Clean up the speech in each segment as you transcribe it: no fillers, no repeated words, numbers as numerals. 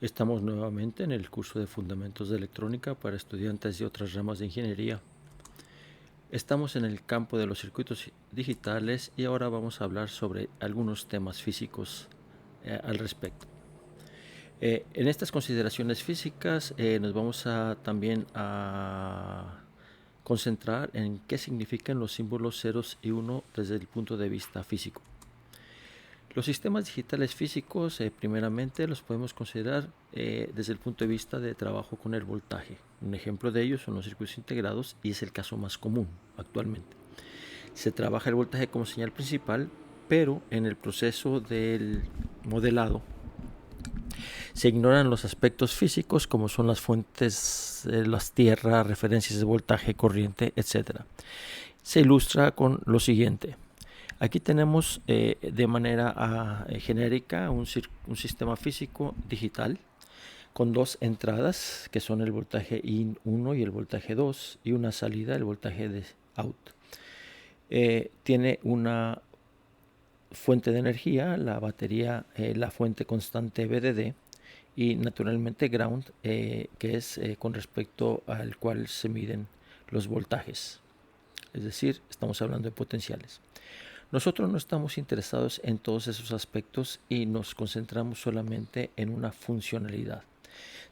Estamos nuevamente en el curso de Fundamentos de Electrónica para estudiantes de otras ramas de ingeniería. Estamos en el campo de los circuitos digitales y ahora vamos a hablar sobre algunos temas físicos al respecto. En estas consideraciones físicas nos vamos también a concentrar en qué significan los símbolos ceros y 1 desde el punto de vista físico. Los sistemas digitales físicos, primeramente, los podemos considerar desde el punto de vista de trabajo con el voltaje. Un ejemplo de ello son los circuitos integrados y es el caso más común actualmente. Se trabaja el voltaje como señal principal, pero en el proceso del modelado se ignoran los aspectos físicos como son las fuentes, las tierras, referencias de voltaje, corriente, etc. Se ilustra con lo siguiente. Aquí tenemos de manera genérica un sistema físico digital con dos entradas que son el voltaje in 1 y el voltaje 2 y una salida, el voltaje de out. Tiene una fuente de energía, la batería, la fuente constante VDD y naturalmente ground, que es con respecto al cual se miden los voltajes. Es decir, estamos hablando de potenciales. Nosotros no estamos interesados en todos esos aspectos y nos concentramos solamente en una funcionalidad.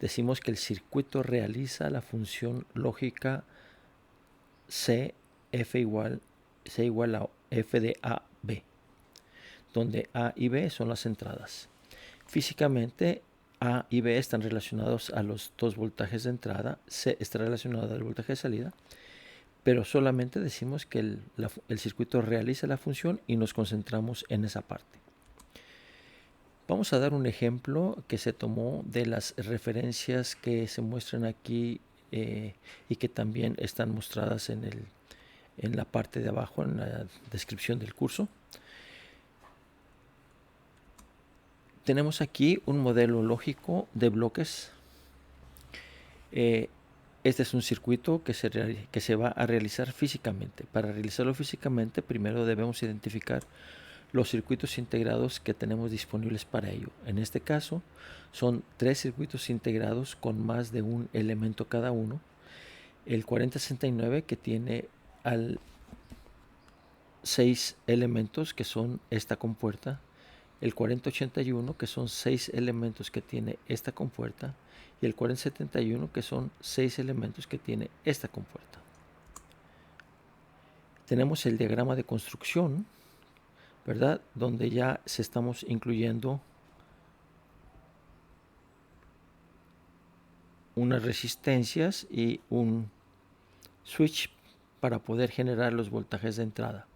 Decimos que el circuito realiza la función lógica C igual a F de A, B, donde A y B son las entradas. Físicamente, A y B están relacionados a los dos voltajes de entrada, C está relacionado al voltaje de salida, pero solamente decimos que el circuito realiza la función y nos concentramos en esa parte. Vamos a dar un ejemplo que se tomó de las referencias que se muestran aquí y que también están mostradas en la parte de abajo, en la descripción del curso. Tenemos aquí un modelo lógico de bloques. Este es un circuito que se va a realizar físicamente. Para realizarlo físicamente, primero debemos identificar los circuitos integrados que tenemos disponibles para ello. En este caso, son 3 circuitos integrados con más de un elemento cada uno. El 4069 que tiene 6 elementos que son esta compuerta. El 4081 que son 6 elementos que tiene esta compuerta. Y el 4071 que son 6 elementos que tiene esta compuerta. Tenemos el diagrama de construcción, ¿verdad? Donde ya se estamos incluyendo unas resistencias y un switch para poder generar los voltajes de entrada.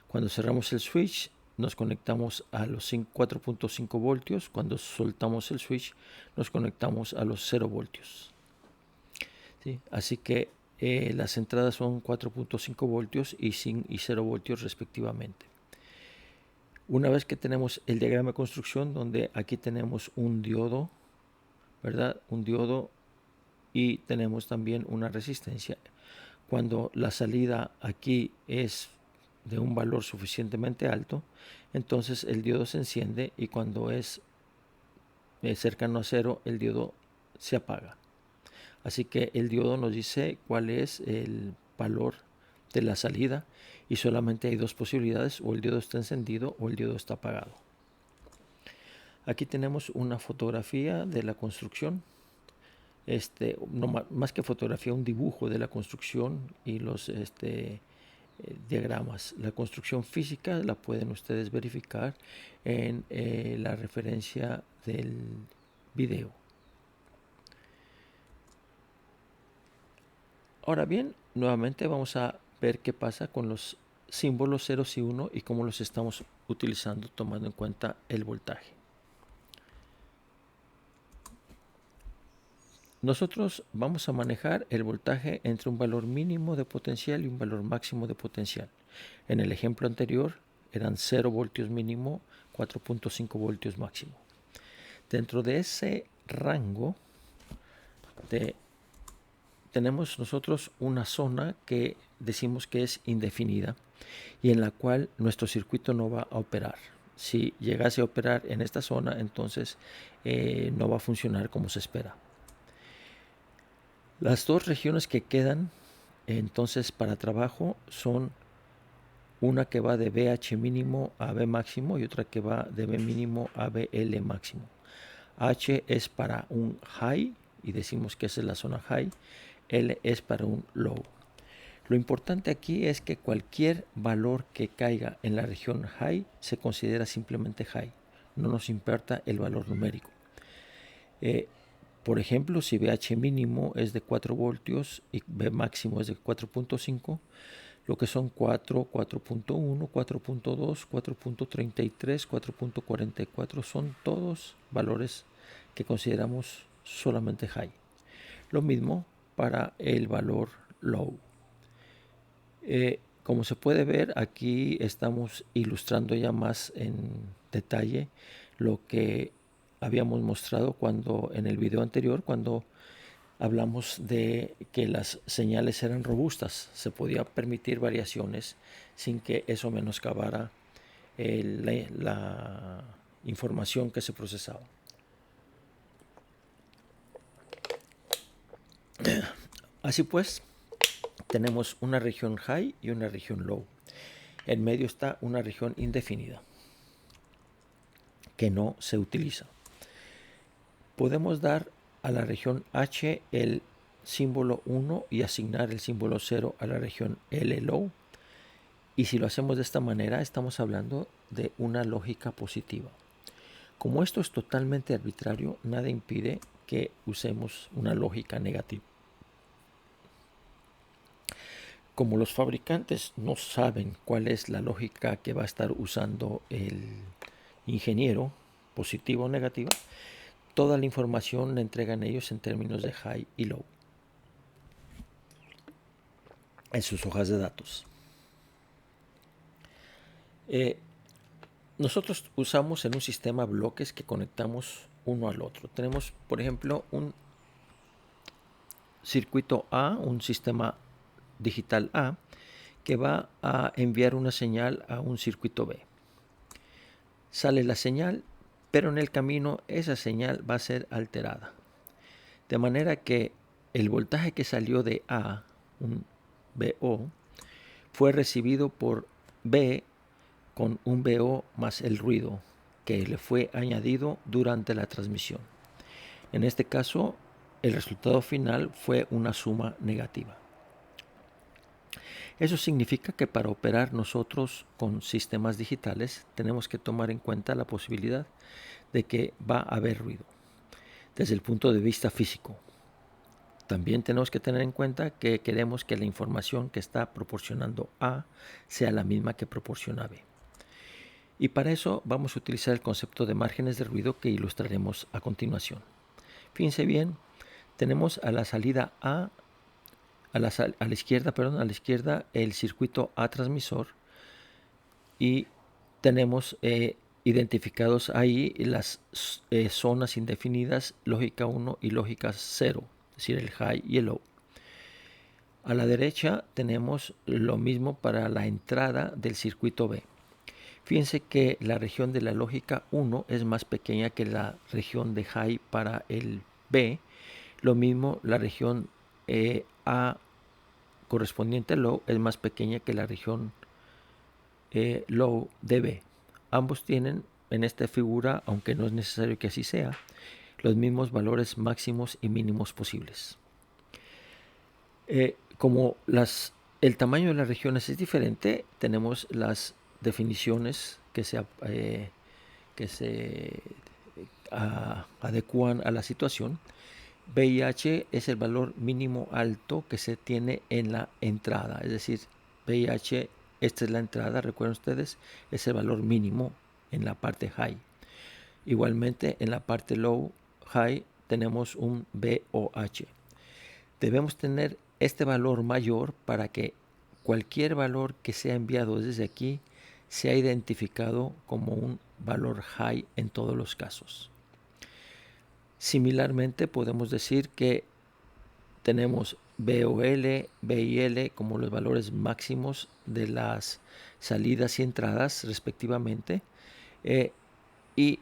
Cuando cerramos el switch nos conectamos a los 4.5 voltios. Cuando soltamos el switch nos conectamos a los 0 voltios. ¿Sí? Así que las entradas son 4.5 voltios y 0 voltios respectivamente. Una vez que tenemos el diagrama de construcción, donde aquí tenemos un diodo, ¿verdad? Un diodo y tenemos también una resistencia. Cuando la salida aquí es de un valor suficientemente alto, entonces el diodo se enciende y cuando es cercano a cero, el diodo se apaga. Así que el diodo nos dice cuál es el valor de la salida y solamente hay dos posibilidades: o el diodo está encendido o el diodo está apagado. Aquí tenemos una fotografía de la construcción. No, más que fotografía, un dibujo de la construcción y los diagramas. La construcción física la pueden ustedes verificar en la referencia del video. Ahora bien, nuevamente vamos a ver qué pasa con los símbolos 0 y 1 y cómo los estamos utilizando tomando en cuenta el voltaje. Nosotros vamos a manejar el voltaje entre un valor mínimo de potencial y un valor máximo de potencial. En el ejemplo anterior eran 0 voltios mínimo, 4.5 voltios máximo. Dentro de ese rango tenemos nosotros una zona que decimos que es indefinida y en la cual nuestro circuito no va a operar. Si llegase a operar en esta zona, entonces no va a funcionar como se espera. Las dos regiones que quedan entonces para trabajo son una que va de BH mínimo a B máximo y otra que va de B mínimo a BL máximo. H es para un high y decimos que esa es la zona high. L es para un low. Lo importante aquí es que cualquier valor que caiga en la región high se considera simplemente high. No nos importa el valor numérico. Por ejemplo, si BH mínimo es de 4 voltios y B máximo es de 4.5, lo que son 4, 4.1, 4.2, 4.33, 4.44 son todos valores que consideramos solamente high. Lo mismo para el valor low. Como se puede ver, aquí estamos ilustrando ya más en detalle lo que habíamos mostrado en el video anterior, cuando hablamos de que las señales eran robustas. Se podía permitir variaciones sin que eso menoscabara la información que se procesaba. Así pues, tenemos una región high y una región low. En medio está una región indefinida que no se utiliza. Podemos dar a la región H el símbolo 1 y asignar el símbolo 0 a la región L low. Y si lo hacemos de esta manera, estamos hablando de una lógica positiva. Como esto es totalmente arbitrario, nada impide que usemos una lógica negativa. Como los fabricantes no saben cuál es la lógica que va a estar usando el ingeniero, positiva o negativa, toda la información la entregan ellos en términos de high y low en sus hojas de datos. Nosotros usamos en un sistema bloques que conectamos uno al otro. Tenemos, por ejemplo, un circuito A, un sistema digital A, que va a enviar una señal a un circuito B. Sale la señal, pero en el camino esa señal va a ser alterada. De manera que el voltaje que salió de A, un VO, fue recibido por B con un VO más el ruido que le fue añadido durante la transmisión. En este caso, el resultado final fue una suma negativa. Eso significa que para operar nosotros con sistemas digitales tenemos que tomar en cuenta la posibilidad de que va a haber ruido desde el punto de vista físico. También tenemos que tener en cuenta que queremos que la información que está proporcionando A sea la misma que proporciona B. Y para eso vamos a utilizar el concepto de márgenes de ruido que ilustraremos a continuación. Fíjense bien, tenemos a la salida A, a la izquierda el circuito A transmisor y tenemos identificados ahí las zonas indefinidas, lógica 1 y lógica 0, es decir, el high y el low. A la derecha tenemos lo mismo para la entrada del circuito B. Fíjense que la región de la lógica 1 es más pequeña que la región de high para el B. Lo mismo la región A correspondiente al low es más pequeña que la región low de B. Ambos tienen en esta figura, aunque no es necesario que así sea, los mismos valores máximos y mínimos posibles. Como el tamaño de las regiones es diferente, tenemos las definiciones que se adecúan a la situación. VIH es el valor mínimo alto que se tiene en la entrada, es decir, VIH, esta es la entrada, recuerden ustedes, es el valor mínimo en la parte high. Igualmente en la parte low, high, tenemos un VOH. Debemos tener este valor mayor para que cualquier valor que sea enviado desde aquí sea identificado como un valor high en todos los casos. Similarmente podemos decir que tenemos VOL, VIL como los valores máximos de las salidas y entradas respectivamente Y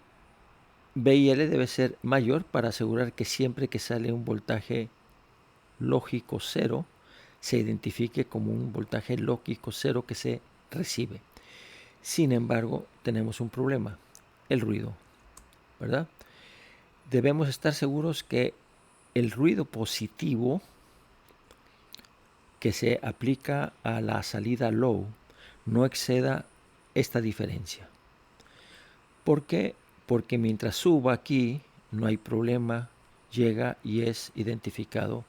B y L debe ser mayor para asegurar que siempre que sale un voltaje lógico cero, se identifique como un voltaje lógico cero que se recibe. Sin embargo, tenemos un problema, el ruido, ¿verdad? Debemos estar seguros que el ruido positivo que se aplica a la salida low no exceda esta diferencia. ¿Por qué? Porque mientras suba aquí no hay problema, llega y es identificado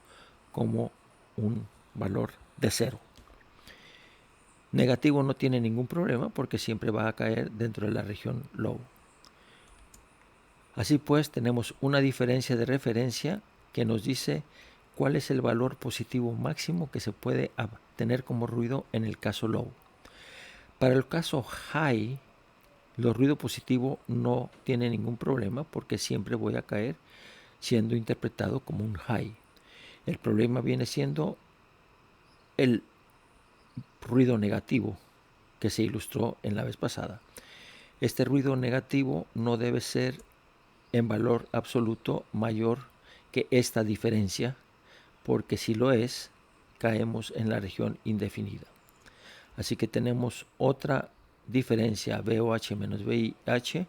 como un valor de cero. Negativo no tiene ningún problema porque siempre va a caer dentro de la región low. Así pues, tenemos una diferencia de referencia que nos dice cuál es el valor positivo máximo que se puede tener como ruido en el caso low. Para el caso high, el ruido positivo no tiene ningún problema porque siempre voy a caer siendo interpretado como un high. El problema viene siendo el ruido negativo que se ilustró en la vez pasada. Este ruido negativo no debe ser en valor absoluto mayor que esta diferencia, porque si lo es, caemos en la región indefinida. Así que tenemos otra diferencia VOH menos VIH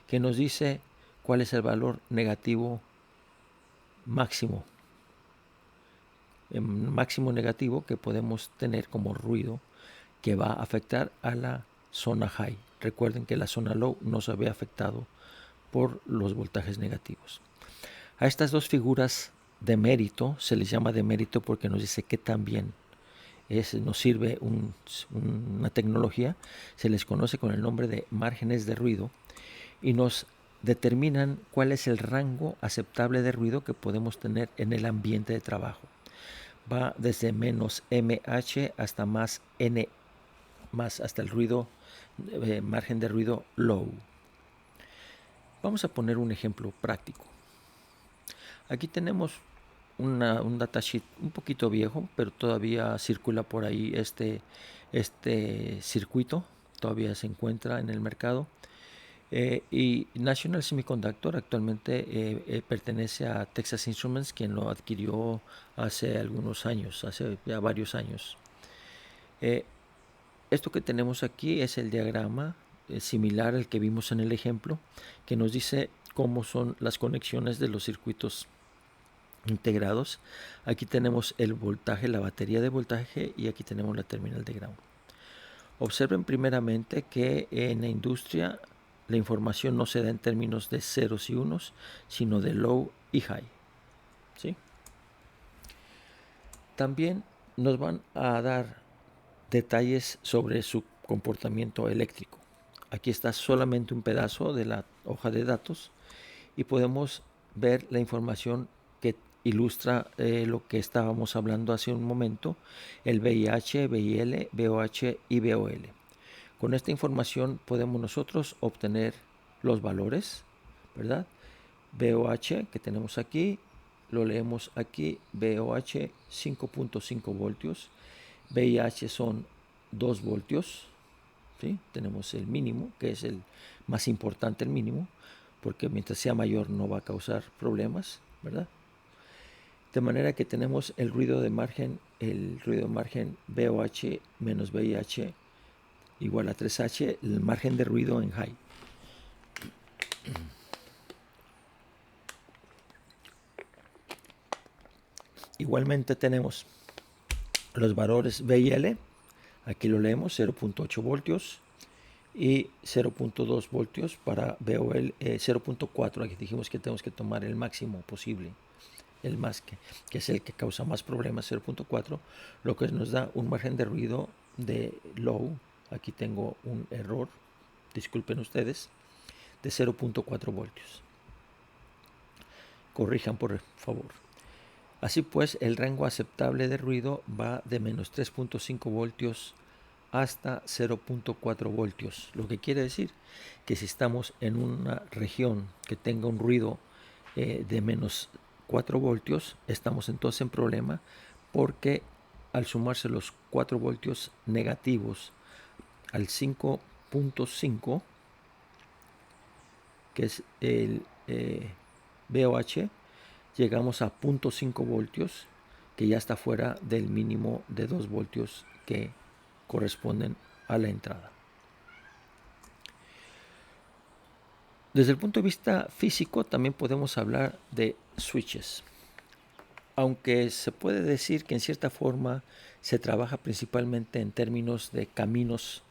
que nos dice cuál es el valor negativo máximo, negativo que podemos tener como ruido que va a afectar a la zona high. Recuerden que la zona low no se había afectado por los voltajes negativos. A estas dos figuras de mérito se les llama de mérito porque nos dice que también nos sirve una tecnología, se les conoce con el nombre de márgenes de ruido y nos determinan cuál es el rango aceptable de ruido que podemos tener en el ambiente de trabajo. Va desde menos MH hasta más N, más hasta el ruido, margen de ruido low. Vamos a poner un ejemplo práctico. Aquí tenemos un datasheet un poquito viejo, pero todavía circula por ahí este circuito, todavía se encuentra en el mercado. Y National Semiconductor actualmente pertenece a Texas Instruments, quien lo adquirió hace algunos años, hace ya varios años. Esto que tenemos aquí es el diagrama similar al que vimos en el ejemplo, que nos dice cómo son las conexiones de los circuitos integrados. Aquí tenemos el voltaje, la batería de voltaje, y aquí tenemos la terminal de ground. Observen primeramente que en la industria la información no se da en términos de ceros y unos, sino de low y high. ¿Sí? También nos van a dar detalles sobre su comportamiento eléctrico. Aquí está solamente un pedazo de la hoja de datos y podemos ver la información que ilustra lo que estábamos hablando hace un momento, el VIH, VIL, VOH y VOL. Con esta información podemos nosotros obtener los valores, ¿verdad? VOH que tenemos aquí, lo leemos aquí, VOH 5.5 voltios, VIH son 2 voltios, ¿sí? Tenemos el mínimo, que es el más importante, el mínimo, porque mientras sea mayor no va a causar problemas, ¿verdad? De manera que tenemos el ruido de margen VOH menos VIH igual a 3H, el margen de ruido en high. Igualmente tenemos los valores V y L, aquí lo leemos, 0.8 voltios y 0.2 voltios para VOL, 0.4, aquí dijimos que tenemos que tomar el máximo posible, el más que es el que causa más problemas, 0.4, lo que nos da un margen de ruido de low, aquí tengo un error, disculpen ustedes, de 0.4 voltios. Corrijan por favor. Así pues, el rango aceptable de ruido va de menos 3.5 voltios hasta 0.4 voltios, lo que quiere decir que si estamos en una región que tenga un ruido de menos 4 voltios, estamos entonces en problema porque al sumarse los 4 voltios negativos al 5.5, que es el VOH, llegamos a 0.5 voltios, que ya está fuera del mínimo de 2 voltios que corresponden a la entrada. Desde el punto de vista físico también podemos hablar de switches. Aunque se puede decir que en cierta forma se trabaja principalmente en términos de caminos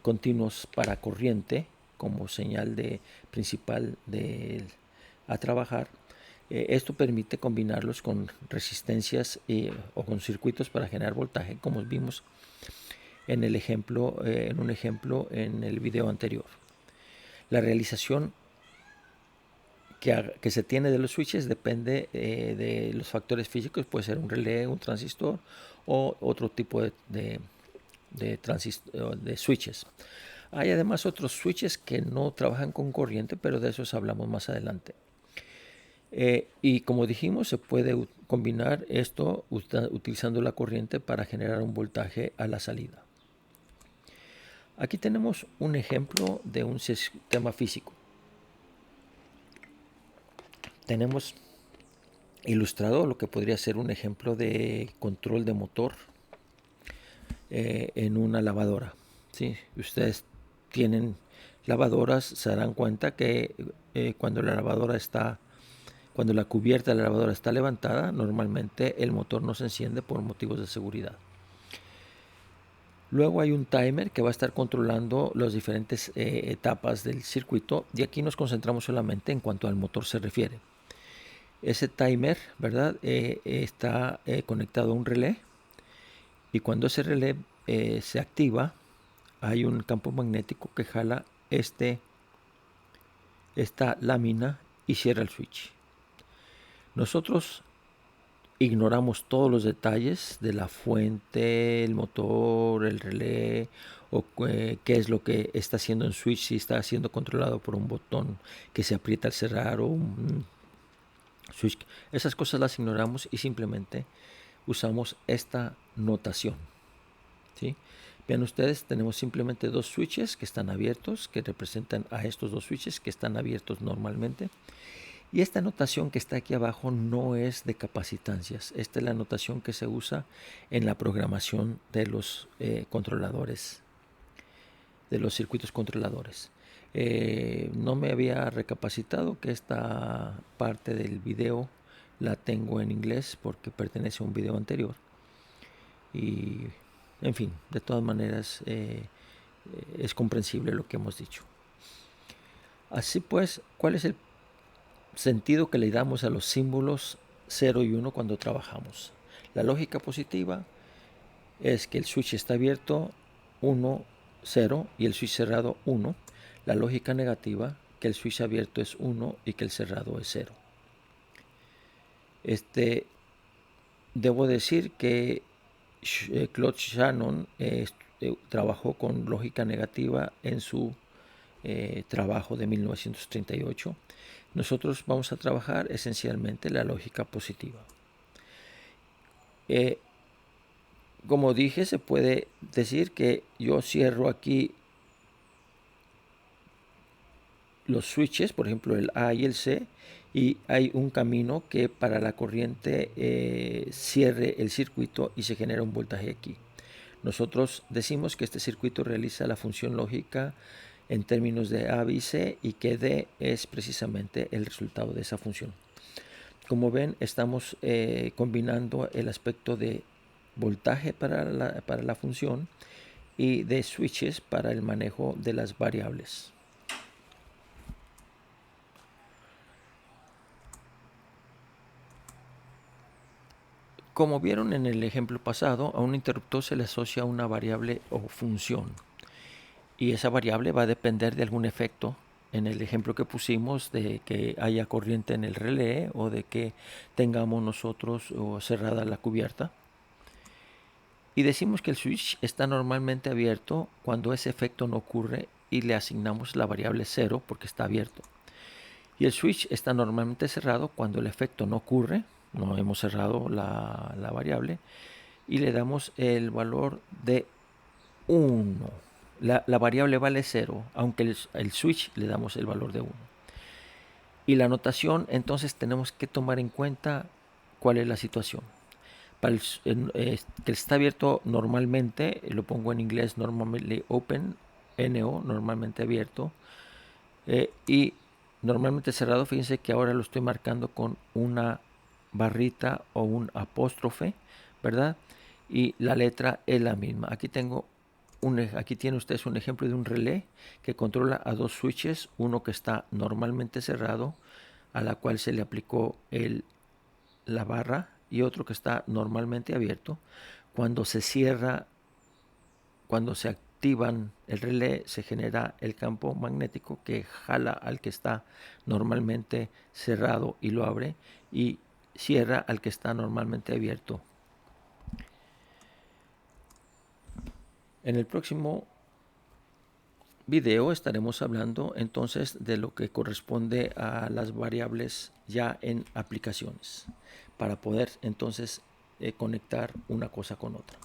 continuos para corriente como señal principal a trabajar, esto permite combinarlos con resistencias o con circuitos para generar voltaje, como vimos en un ejemplo en el video anterior. La realización que se tiene de los switches depende de los factores físicos, puede ser un relé, un transistor o otro tipo de switches. Hay además otros switches que no trabajan con corriente, pero de esos hablamos más adelante. Y como dijimos, se puede combinar esto utilizando la corriente para generar un voltaje a la salida. Aquí tenemos un ejemplo de un sistema físico. Tenemos ilustrado lo que podría ser un ejemplo de control de motor en una lavadora. ¿Sí? Ustedes tienen lavadoras, se darán cuenta que cuando la cubierta de la lavadora está levantada, normalmente el motor no se enciende por motivos de seguridad. Luego hay un timer que va a estar controlando las diferentes etapas del circuito, y aquí nos concentramos solamente en cuanto al motor se refiere. Ese timer, ¿verdad? Está conectado a un relé, y cuando ese relé se activa, hay un campo magnético que jala esta lámina y cierra el switch. Nosotros ignoramos todos los detalles de la fuente, el motor, el relé, o qué es lo que está haciendo el switch, si está siendo controlado por un botón que se aprieta al cerrar o un switch. Esas cosas las ignoramos y simplemente usamos esta notación. ¿Sí? Vean ustedes, tenemos simplemente dos switches que están abiertos, que representan a estos dos switches que están abiertos normalmente. Y esta notación que está aquí abajo no es de capacitancias. Esta es la notación que se usa en la programación de los controladores, de los circuitos controladores. No me había recapacitado que esta parte del video la tengo en inglés porque pertenece a un video anterior. Y, en fin, de todas maneras es comprensible lo que hemos dicho. Así pues, ¿cuál es el sentido que le damos a los símbolos 0 y 1 cuando trabajamos? La lógica positiva es que el switch está abierto 1, 0 y el switch cerrado 1. La lógica negativa, que el switch abierto es 1 y que el cerrado es 0. Debo decir que Claude Shannon trabajó con lógica negativa en su trabajo de 1938. Nosotros vamos a trabajar esencialmente la lógica positiva. Como dije, se puede decir que yo cierro aquí los switches, por ejemplo el A y el C, y hay un camino que para la corriente cierre el circuito y se genera un voltaje aquí. Nosotros decimos que este circuito realiza la función lógica en términos de A, B y C, y que D es precisamente el resultado de esa función. Como ven, estamos combinando el aspecto de voltaje para la función y de switches para el manejo de las variables. Como vieron en el ejemplo pasado, a un interruptor se le asocia una variable o función, y esa variable va a depender de algún efecto. En el ejemplo que pusimos, de que haya corriente en el relé o de que tengamos nosotros cerrada la cubierta. Y decimos que el switch está normalmente abierto cuando ese efecto no ocurre y le asignamos la variable 0 porque está abierto. Y el switch está normalmente cerrado cuando el efecto no ocurre, no hemos cerrado la variable, y le damos el valor de 1. La variable vale 0, aunque el switch le damos el valor de 1. Y la notación, entonces tenemos que tomar en cuenta cuál es la situación. Para que está abierto normalmente, lo pongo en inglés, normally open, NO, normalmente abierto, y normalmente cerrado. Fíjense que ahora lo estoy marcando con una barrita o un apóstrofe, ¿verdad? Y la letra es la misma. Aquí tiene ustedes un ejemplo de un relé que controla a dos switches, uno que está normalmente cerrado, a la cual se le aplicó la barra, y otro que está normalmente abierto. Cuando se cierra, cuando se activan el relé, se genera el campo magnético que jala al que está normalmente cerrado y lo abre, y cierra al que está normalmente abierto. En el próximo video estaremos hablando entonces de lo que corresponde a las variables ya en aplicaciones, para poder entonces conectar una cosa con otra.